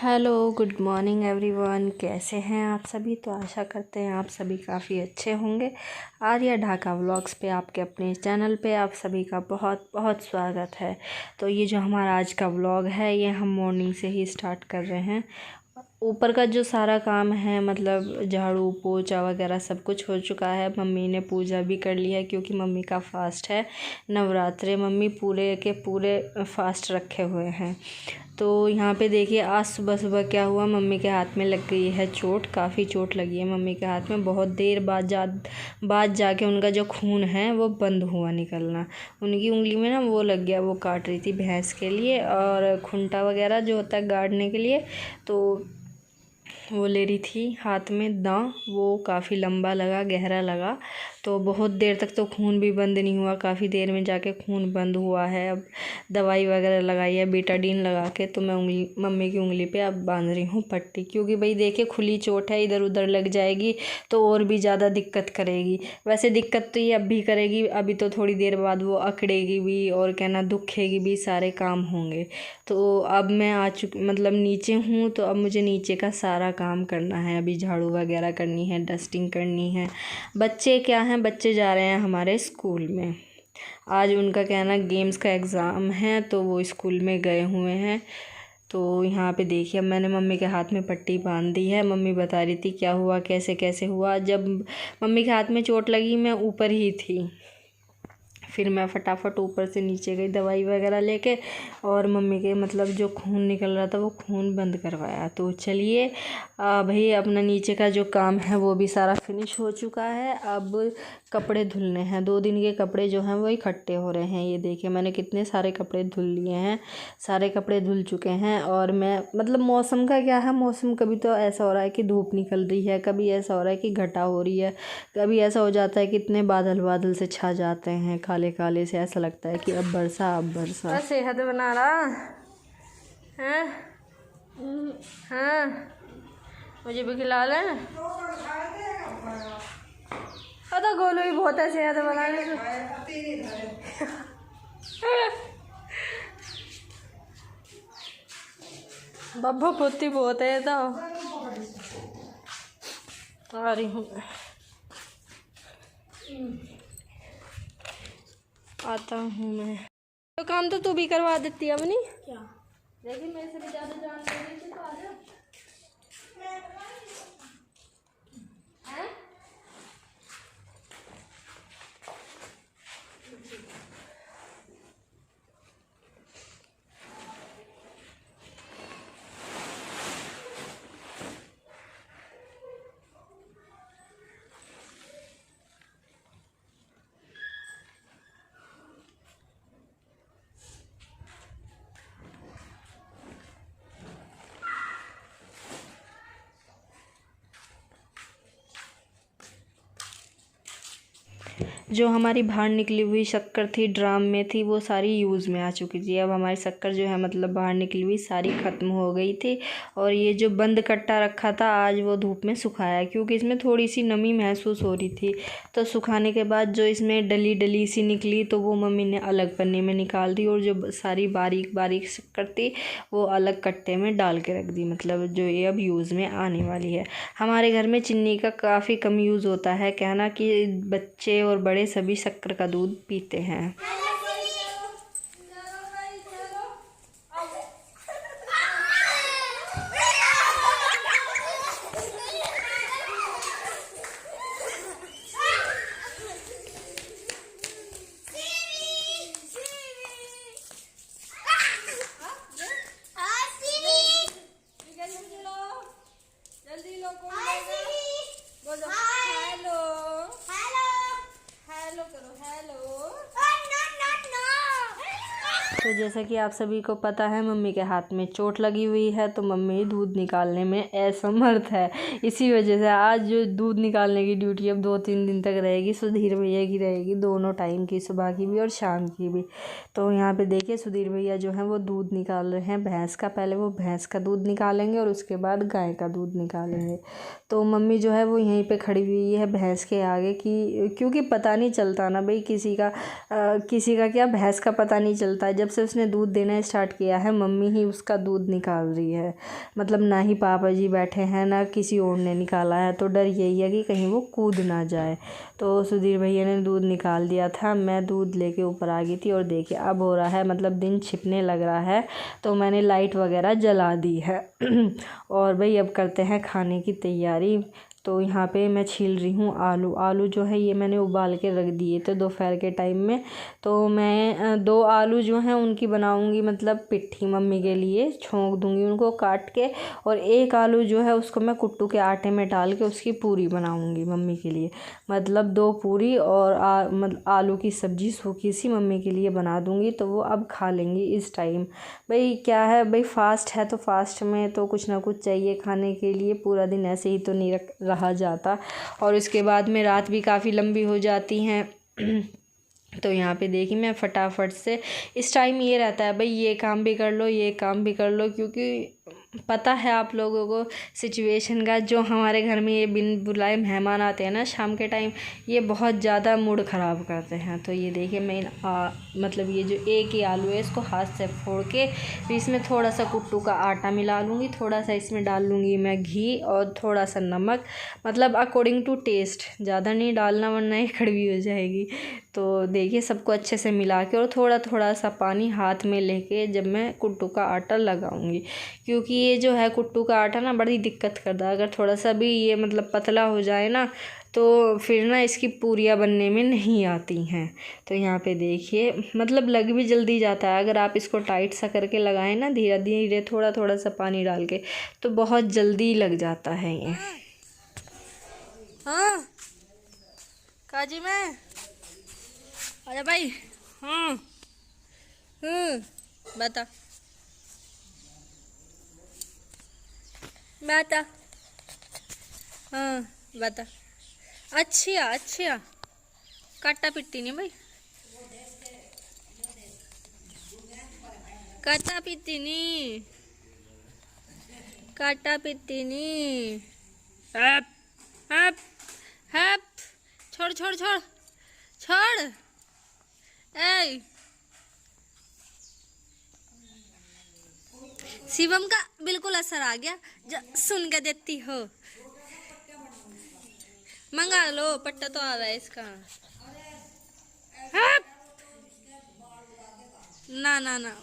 Hello, good morning everyone. कैसे हैं आप सभी? तो आशा करते हैं आप सभी काफ़ी अच्छे होंगे। आर्या ढाका व्लॉग्स पे आपके अपने चैनल पे आप सभी का बहुत बहुत स्वागत है। तो ये जो हमारा आज का व्लॉग है ये हम मॉर्निंग से ही स्टार्ट कर रहे हैं। ऊपर का जो सारा काम है मतलब झाड़ू पोछा वगैरह सब कुछ हो चुका है। मम्मी ने पूजा भी कर लिया है क्योंकि मम्मी का फास्ट है। नवरात्रे मम्मी पूरे के पूरे फास्ट रखे हुए हैं। तो यहाँ पे देखिए आज सुबह सुबह क्या हुआ, मम्मी के हाथ में लग गई है चोट। काफ़ी चोट लगी है मम्मी के हाथ में। बहुत देर बाद जाके उनका जो खून है वो बंद हुआ निकलना। उनकी उंगली में ना वो लग गया, वो काट रही थी भैंस के लिए और खूंटा वगैरह जो होता है गाड़ने के लिए, तो वो ले रही थी हाथ में दांव। वो काफ़ी लंबा लगा, गहरा लगा, तो बहुत देर तक तो खून भी बंद नहीं हुआ। काफ़ी देर में जाके खून बंद हुआ है। अब दवाई वगैरह लगाई है बेटाडीन लगा के। तो मैं मम्मी की उंगली पे अब बांध रही हूँ पट्टी, क्योंकि भाई देखिए खुली चोट है, इधर उधर लग जाएगी तो और भी ज़्यादा दिक्कत करेगी। वैसे दिक्कत तो ये अब भी करेगी, अभी तो थोड़ी देर बाद वो अकड़ेगी भी और कहना दुखेगी भी, सारे काम होंगे। तो अब मैं मतलब नीचे हूँ, तो अब मुझे नीचे का सारा काम करना है। अभी झाड़ू वगैरह करनी है, डस्टिंग करनी है। बच्चे क्या हैं, बच्चे जा रहे हैं हमारे स्कूल में। आज उनका कहना गेम्स का एग्ज़ाम है तो वो स्कूल में गए हुए हैं। तो यहाँ पे देखिए अब मैंने मम्मी के हाथ में पट्टी बांध दी है। मम्मी बता रही थी क्या हुआ, कैसे कैसे हुआ। जब मम्मी के हाथ में चोट लगी मैं ऊपर ही थी, फिर मैं फटाफट ऊपर से नीचे गई दवाई वगैरह लेके, और मम्मी के मतलब जो खून निकल रहा था वो खून बंद करवाया। तो चलिए भाई अपना नीचे का जो काम है वो भी सारा फिनिश हो चुका है। अब कपड़े धुलने हैं। 2 दिन के कपड़े जो हैं वो इकट्ठे हो रहे हैं। ये देखिए मैंने कितने सारे कपड़े धुल लिए हैं। सारे कपड़े धुल चुके हैं। और मैं मतलब मौसम का क्या है, मौसम कभी तो ऐसा हो रहा है कि धूप निकल रही है, कभी ऐसा हो रहा है कि घटा हो रही है, कभी ऐसा हो जाता है कि इतने बादल बादल से छा जाते हैं काले काले से, ऐसा लगता है कि अब बरसा अब बरसा। सेहत बना रहा है। हाँ मुझे भी खिला लें। तो गोलू ही बहुत है सेहत बनाने से। बब्बू पुत्ती बहुत है। तो आ रही हूँ, आता हूँ मैं। तो काम तो तू भी करवा देती है अपनी। क्या देखिए मेरे से भी ज़्यादा जान रही थी, तो आ जा। जो हमारी बाहर निकली हुई शक्कर थी, ड्राम में थी, वो सारी यूज़ में आ चुकी थी। अब हमारी शक्कर जो है मतलब बाहर निकली हुई सारी ख़त्म हो गई थी। और ये जो बंद कट्टा रखा था आज वो धूप में सुखाया, क्योंकि इसमें थोड़ी सी नमी महसूस हो रही थी। तो सुखाने के बाद जो इसमें डली डली सी निकली तो वो मम्मी ने अलग पन्नी में निकाल दी, और जो सारी बारीक बारीक शक्कर थी वो अलग कट्टे में डाल के रख दी, मतलब जो ये अब यूज़ में आने वाली है। हमारे घर में चीनी का काफ़ी कम यूज़ होता है, कहना कि बच्चे और बड़े सभी शक्कर का दूध पीते हैं। तो जैसा कि आप सभी को पता है मम्मी के हाथ में चोट लगी हुई है, तो मम्मी दूध निकालने में असमर्थ है। इसी वजह से आज जो दूध निकालने की ड्यूटी अब 2-3 दिन तक रहेगी, सुधीर भैया की रहेगी, दोनों टाइम की, सुबह की भी और शाम की भी। तो यहाँ पे देखिए सुधीर भैया जो है वो दूध निकाल रहे हैं भैंस का। पहले वो भैंस का दूध निकालेंगे और उसके बाद गाय का दूध निकालेंगे। तो मम्मी जो है वो यहीं पे खड़ी हुई है भैंस के आगे की, क्योंकि पता नहीं चलता ना भाई किसी का क्या, भैंस का पता नहीं चलता है। जब से से उसने दूध देना स्टार्ट किया है मम्मी ही उसका दूध निकाल रही है। मतलब ना ही पापा जी बैठे हैं ना किसी और ने निकाला है, तो डर यही है कि कहीं वो कूद ना जाए। तो सुधीर भैया ने दूध निकाल दिया था, मैं दूध लेके ऊपर आ गई थी। और देखिए अब हो रहा है मतलब दिन छिपने लग रहा है, तो मैंने लाइट वगैरह जला दी है। और भाई अब करते हैं खाने की तैयारी। तो यहाँ पे मैं छील रही हूँ आलू जो है ये मैंने उबाल के रख दिए थे दोपहर के टाइम में। तो मैं 2 आलू जो हैं उनकी बनाऊँगी मतलब पिट्ठी मम्मी के लिए, छोंक दूँगी उनको काट के। और 1 आलू जो है उसको मैं कुट्टू के आटे में डाल के उसकी पूरी बनाऊँगी मम्मी के लिए। मतलब 2 पूरी और मतलब आलू की सब्ज़ी सूखी सी मम्मी के लिए बना दूँगी, तो वो अब खा लेंगी इस टाइम। भाई क्या है भाई, फास्ट है तो फास्ट में तो कुछ ना कुछ चाहिए खाने के लिए, पूरा दिन ऐसे ही तो नहीं रहा जाता। और उसके बाद में रात भी काफ़ी लंबी हो जाती हैं। तो यहाँ पे देखिए मैं फटाफट से इस टाइम ये रहता है भाई ये काम भी कर लो ये काम भी कर लो, क्योंकि पता है आप लोगों को सिचुएशन का, जो हमारे घर में ये बिन बुलाए मेहमान आते हैं ना शाम के टाइम, ये बहुत ज़्यादा मूड ख़राब करते हैं। तो ये देखिए मैं मतलब ये जो 1 ही आलू है इसको हाथ से फोड़ के फिर इसमें थोड़ा सा कुट्टू का आटा मिला लूँगी, थोड़ा सा इसमें डाल लूँगी मैं घी और थोड़ा सा नमक, मतलब अकॉर्डिंग टू टेस्ट, ज़्यादा नहीं डालना वरना ये कड़वी हो जाएगी। तो देखिए सबको अच्छे से मिला के और थोड़ा थोड़ा सा पानी हाथ में लेके जब मैं कुट्टू का आटा लगाऊंगी, क्योंकि ये जो है कुट्टू का आटा ना बड़ी दिक्कत करता है। अगर थोड़ा सा भी ये मतलब पतला हो जाए ना तो फिर ना इसकी पूरियाँ बनने में नहीं आती हैं। तो यहाँ पे देखिए मतलब लग भी जल्दी जाता है, अगर आप इसको टाइट सा करके लगाएं ना धीरे धीरे थोड़ा थोड़ा सा पानी डाल के, तो बहुत जल्दी लग जाता है ये। हाँ काजी में अरे भाई। हाँ बता बता। हाँ बता। अच्छा काटा पिट्टी नहीं भाई, काटा पिट्टी नहीं, काटा पिट्टी नहीं। हप हप हप, छोड़ छोड़ छोड़ छोड़। ए शिवम का बिल्कुल असर आ गया, सुन के देती हो। मंगा लो पट्टा तो आ रहा है इसका। हप! ना ना ना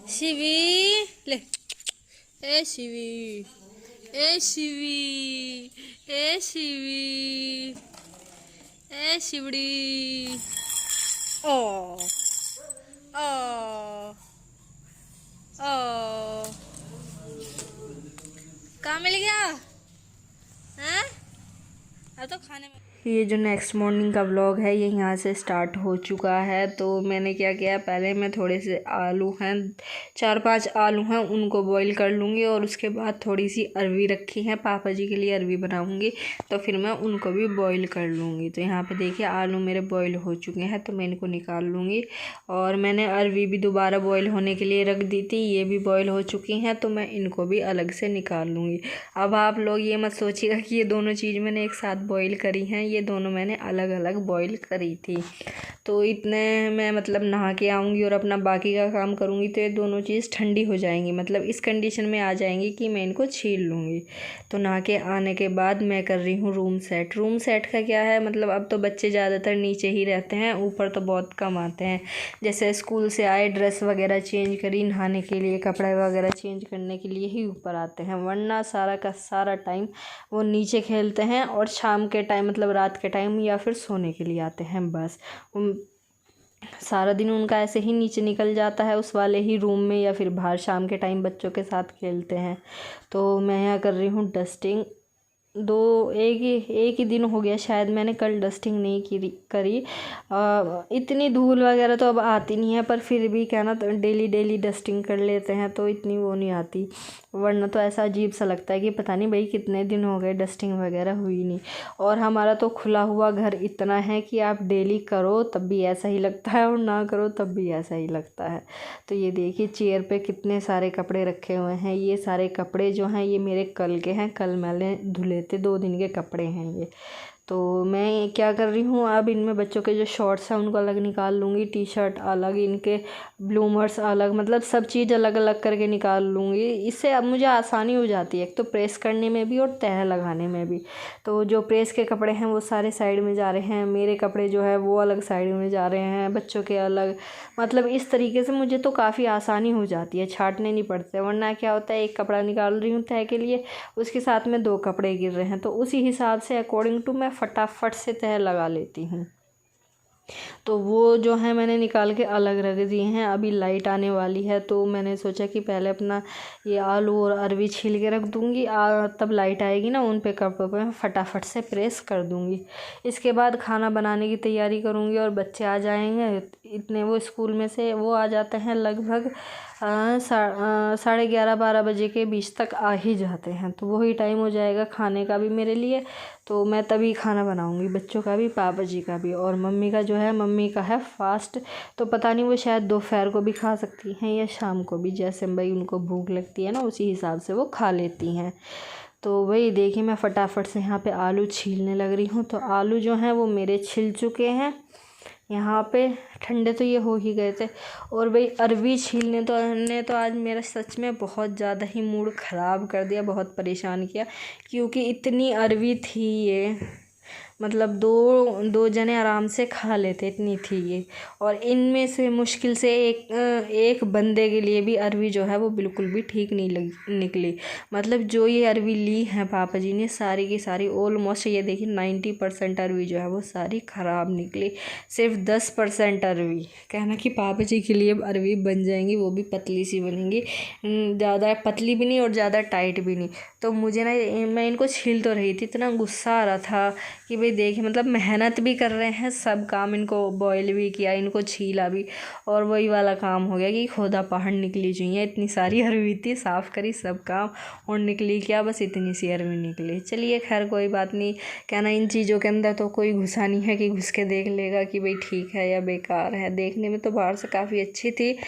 शिवी ले, ए शिवी ए शिवी ए शिवी ए शिवड़ी। ओ ओ ओ कहाँ मिल गया हैं? अब तो खाने में। ये जो नेक्स्ट मॉर्निंग का व्लॉग है ये यहाँ से स्टार्ट हो चुका है। तो मैंने क्या किया, पहले मैं थोड़े से आलू हैं 4-5 आलू हैं उनको बॉईल कर लूँगी, और उसके बाद थोड़ी सी अरवी रखी है, पापा जी के लिए अरवी बनाऊँगी, तो फिर मैं उनको भी बॉईल कर लूँगी। तो यहाँ पे देखिए आलू मेरे बॉईल हो चुके हैं, तो मैं इनको निकाल लूँगी। और मैंने अरवी भी दोबारा बॉईल होने के लिए रख दी थी, ये भी बॉईल हो चुकी हैं, तो मैं इनको भी अलग से निकाल लूँगी। अब आप लोग ये मत सोचिएगा कि ये दोनों चीज़ मैंने एक साथ बॉईल करी हैं, ये दोनों मैंने अलग अलग बॉईल करी थी। तो इतने मैं मतलब नहा के आऊँगी और अपना बाकी का काम करूँगी तो ये दोनों चीज़ ठंडी हो जाएंगी, मतलब इस कंडीशन में आ जाएंगी कि मैं इनको छील लूँगी। तो नहा के आने के बाद मैं कर रही हूँ रूम सेट। रूम सेट का क्या है, मतलब अब तो बच्चे ज़्यादातर नीचे ही रहते हैं, ऊपर तो बहुत कम आते हैं। जैसे स्कूल से आए, ड्रेस वगैरह चेंज करी, नहाने के लिए कपड़े वगैरह चेंज करने के लिए ही ऊपर आते हैं, वरना सारा का सारा टाइम वो नीचे खेलते हैं। और शाम के टाइम मतलब रात के टाइम या फिर सोने के लिए आते हैं बस। सारा दिन उनका ऐसे ही नीचे निकल जाता है उस वाले ही रूम में, या फिर बाहर शाम के टाइम बच्चों के साथ खेलते हैं। तो मैं यहाँ कर रही हूँ डस्टिंग। एक ही दिन हो गया शायद मैंने कल डस्टिंग नहीं करी। इतनी धूल वगैरह तो अब आती नहीं है, पर फिर भी क्या ना तो डेली डस्टिंग कर लेते हैं तो इतनी वो नहीं आती, वरना तो ऐसा अजीब सा लगता है कि पता नहीं भाई कितने दिन हो गए डस्टिंग वगैरह हुई नहीं। और हमारा तो खुला हुआ घर इतना है कि आप डेली करो तब भी ऐसा ही लगता है और ना करो तब भी ऐसा ही लगता है। तो ये देखिए चेयर पे कितने सारे कपड़े रखे हुए हैं। ये सारे कपड़े जो हैं ये मेरे कल के हैं, कल मैंने धुले थे, 2 दिन के कपड़े हैं ये। तो मैं क्या कर रही हूँ, अब इनमें बच्चों के जो शॉर्ट्स हैं उनको अलग निकाल लूँगी, टी शर्ट अलग, इनके ब्लूमर्स अलग, मतलब सब चीज़ अलग अलग करके निकाल लूँगी। इससे अब मुझे आसानी हो जाती है, एक तो प्रेस करने में भी और तह लगाने में भी। तो जो प्रेस के कपड़े हैं वो सारे साइड में जा रहे हैं, मेरे कपड़े जो है वो अलग साइड में जा रहे हैं, बच्चों के अलग। मतलब इस तरीके से मुझे तो काफ़ी आसानी हो जाती है, छांटने नहीं पड़ते। वरना क्या होता है, एक कपड़ा निकाल रही हूँ तह के लिए, उसके साथ में 2 कपड़े गिर रहे हैं, तो उसी हिसाब से अकॉर्डिंग टू मैं फटाफट से तह लगा लेती हूँ। तो वो जो है मैंने निकाल के अलग रख दिए हैं। अभी लाइट आने वाली है तो मैंने सोचा कि पहले अपना ये आलू और अरवी छील के रख दूँगी, तब लाइट आएगी ना, उन पे कपड़ों पे फटाफट से प्रेस कर दूँगी। इसके बाद खाना बनाने की तैयारी करूँगी और बच्चे आ जाएंगे इतने, वो स्कूल में से वो आ जाते हैं लगभग 11:30-12 बजे के बीच तक आ ही जाते हैं। तो वही टाइम हो जाएगा खाने का भी मेरे लिए, तो मैं तभी खाना बनाऊंगी, बच्चों का भी, पापा जी का भी। और मम्मी का जो है, मम्मी का है फास्ट, तो पता नहीं वो शायद दोपहर को भी खा सकती हैं या शाम को भी, जैसे भाई उनको भूख लगती है ना उसी हिसाब से वो खा लेती हैं। तो वही देखिए, मैं फटाफट से यहाँ पे आलू छीलने लग रही हूँ। तो आलू जो हैं वो मेरे छिल चुके हैं यहाँ पे, ठंडे तो ये हो ही गए थे। और भाई अरवी छीलने तो आज मेरा सच में बहुत ज़्यादा ही मूड ख़राब कर दिया, बहुत परेशान किया, क्योंकि इतनी अरवी थी ये, मतलब दो जने आराम से खा लेते, इतनी थी ये। और इनमें से मुश्किल से एक बंदे के लिए भी अरवी जो है वो बिल्कुल भी ठीक नहीं निकली। मतलब जो ये अरवी ली है पापा जी ने, सारी की सारी ऑलमोस्ट ये देखिए 90% अरवी जो है वो सारी ख़राब निकली। सिर्फ 10% अरवी, कहना कि पापा जी के लिए अरवी बन जाएंगी, वो भी पतली सी बनेंगी, ज़्यादा पतली भी नहीं और ज़्यादा टाइट भी नहीं। तो मुझे ना, मैं इनको छील तो रही थी, इतना गुस्सा आ रहा था कि भाई देखिए, मतलब मेहनत भी कर रहे हैं, सब काम, इनको बॉयल भी किया, इनको छीला भी, और वही वाला काम हो गया कि खोदा पहाड़ निकली चाहिए। इतनी सारी अरवी थी, साफ़ करी सब काम, और निकली क्या, बस इतनी सी अरवी निकली। चलिए खैर कोई बात नहीं, कहना इन चीज़ों के अंदर तो कोई घुसा नहीं है कि घुस के देख लेगा कि भाई ठीक है या बेकार है। देखने में तो बाहर से काफ़ी अच्छी थी,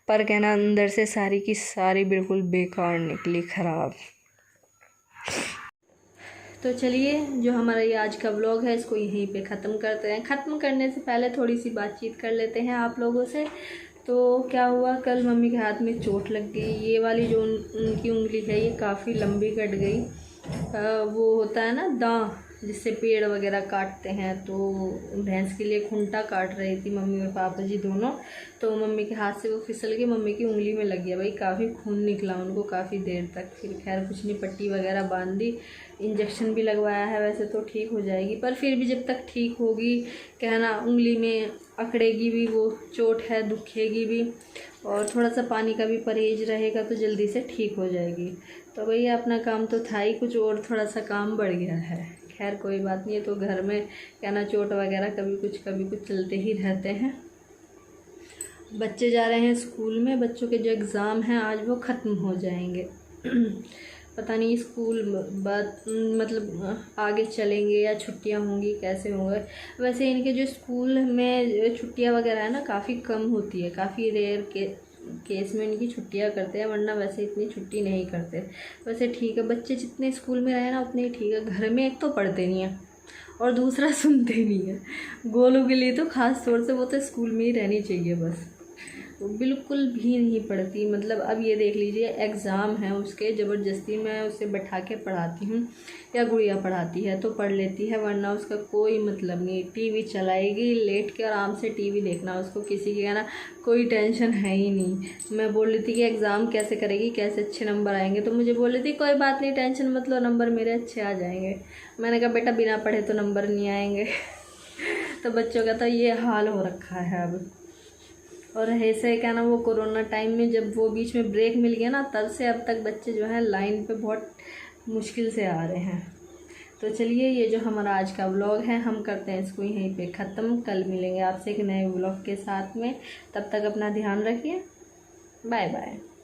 पर कहना अंदर से सारी की सारी बिल्कुल बेकार निकली, ख़राब। तो चलिए, जो हमारा ये आज का व्लॉग है इसको यहीं पे ख़त्म करते हैं। ख़त्म करने से पहले थोड़ी सी बातचीत कर लेते हैं आप लोगों से। तो क्या हुआ, कल मम्मी के हाथ में चोट लग गई। ये वाली जो उनकी उंगली है ये काफ़ी लंबी कट गई। वो होता है ना दांव, जिससे पेड़ वगैरह काटते हैं, तो भैंस के लिए खूंटा काट रही थी मम्मी और पापा जी दोनों। तो मम्मी के हाथ से वो फिसल के मम्मी की उंगली में लग गया। भाई काफ़ी खून निकला उनको काफ़ी देर तक। फिर खैर कुछ नहीं, पट्टी वगैरह बांध दी, इंजेक्शन भी लगवाया है, वैसे तो ठीक हो जाएगी, पर फिर भी जब तक ठीक होगी, कहना उंगली में अकड़ेगी भी, वो चोट है, दुखेगी भी, और थोड़ा सा पानी का भी परहेज रहेगा तो जल्दी से ठीक हो जाएगी। तो भैया अपना काम तो था ही कुछ, और थोड़ा सा काम बढ़ गया है। खैर कोई बात नहीं है, तो घर में कहना चोट वगैरह कभी कुछ चलते ही रहते हैं। बच्चे जा रहे हैं स्कूल में, बच्चों के जो एग्ज़ाम हैं आज वो ख़त्म हो जाएंगे। पता नहीं स्कूल बात मतलब आगे चलेंगे या छुट्टियां होंगी, कैसे होंगे। वैसे इनके जो स्कूल में छुट्टियां वगैरह है ना काफ़ी कम होती है, काफ़ी रेयर केस में इनकी छुट्टियां करते हैं, वरना वैसे इतनी छुट्टी नहीं करते। वैसे ठीक है, बच्चे जितने स्कूल में रहे ना उतने ही ठीक है। घर में एक तो पढ़ते नहीं है और दूसरा सुनते नहीं है। गोलू के लिए तो ख़ास तौर से वो तो स्कूल में ही रहनी चाहिए बस, वो बिल्कुल भी नहीं पढ़ती। मतलब अब ये देख लीजिए एग्ज़ाम है उसके, ज़बरदस्ती मैं उसे बैठा के पढ़ाती हूँ, या गुड़िया पढ़ाती है तो पढ़ लेती है, वरना उसका कोई मतलब नहीं। टीवी चलाएगी, लेट के आराम से टीवी देखना, उसको किसी की ना कोई टेंशन है ही नहीं। मैं बोल रही थी कि एग्ज़ाम कैसे करेगी, कैसे अच्छे नंबर आएंगे, तो मुझे बोल रही थी कोई बात नहीं, टेंशन मत लो, नंबर मेरे अच्छे आ जाएंगे। मैंने कहा बेटा बिना पढ़े तो नंबर नहीं आएंगे। तो बच्चों का तो ये हाल हो रखा है अब। और ऐसे क्या ना, वो कोरोना टाइम में जब वो बीच में ब्रेक मिल गया ना, तब से अब तक बच्चे जो है लाइन पे बहुत मुश्किल से आ रहे हैं। तो चलिए, ये जो हमारा आज का व्लॉग है हम करते हैं इसको यहीं पे ख़त्म। कल मिलेंगे आपसे एक नए व्लॉग के साथ में, तब तक अपना ध्यान रखिए। Bye bye.